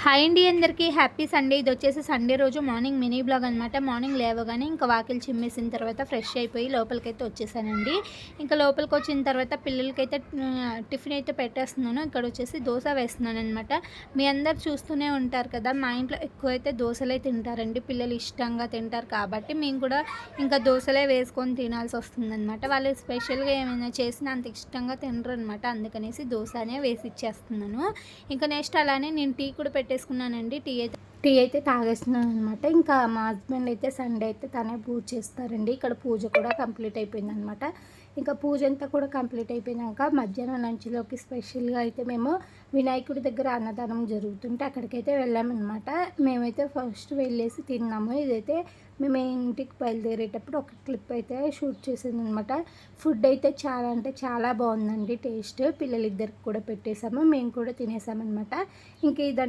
Hi అండి, అందరికీ happy Sunday. ఇది వచ్చేసి సండే రోజు మార్నింగ్ మినీ బ్లాగ్ అనమాట. మార్నింగ్ లేవగానే ఇంకా వాకిలి చిమ్మేసిన తర్వాత ఫ్రెష్ అయిపోయి లోపలికైతే వచ్చేసానండి. ఇంకా లోపలికి వచ్చిన తర్వాత పిల్లలకైతే టిఫిన్ అయితే పెట్టేస్తున్నాను. ఇక్కడ వచ్చేసి దోశ వేస్తున్నాను అనమాట. మీ అందరు చూస్తూనే ఉంటారు కదా, మా ఇంట్లో ఎక్కువైతే దోశలే తింటారండి. పిల్లలు ఇష్టంగా తింటారు కాబట్టి మేము కూడా ఇంకా దోశలే వేసుకొని తినాల్సి వస్తుందన్నమాట. వాళ్ళు స్పెషల్గా ఏమైనా చేసినా అంత ఇష్టంగా తినరు అనమాట. అందుకనేసి దోశనే వేసి ఇచ్చేస్తున్నాను. ఇంకా నెక్స్ట్ అలానే నేను టీ కూడా పెట్టేసుకున్నానండి. టీ అయితే తాగేస్తున్నాను అనమాట. ఇంకా మా హస్బెండ్ అయితే సండే అయితే తనే పూజ చేస్తారండి. ఇక్కడ పూజ కూడా కంప్లీట్ అయిపోయిందనమాట. ఇంకా పూజ అంతా కూడా కంప్లీట్ అయిపోయినాక మధ్యాహ్నం లంచ్లోకి స్పెషల్గా అయితే మేము వినాయకుడి దగ్గర అన్నదానం జరుగుతుంటే అక్కడికైతే వెళ్ళామన్నమాట. మేమైతే ఫస్ట్ వెళ్ళేసి తిన్నాము. ఇదైతే మేము ఇంటికి బయలుదేరేటప్పుడు ఒక క్లిప్ అయితే షూట్ చేసింది అనమాట. ఫుడ్ అయితే చాలా అంటే చాలా బాగుందండి టేస్ట్. పిల్లలిద్దరికి కూడా పెట్టేసాము, మేము కూడా తినేసామన్నమాట. ఇంక ఇదంతా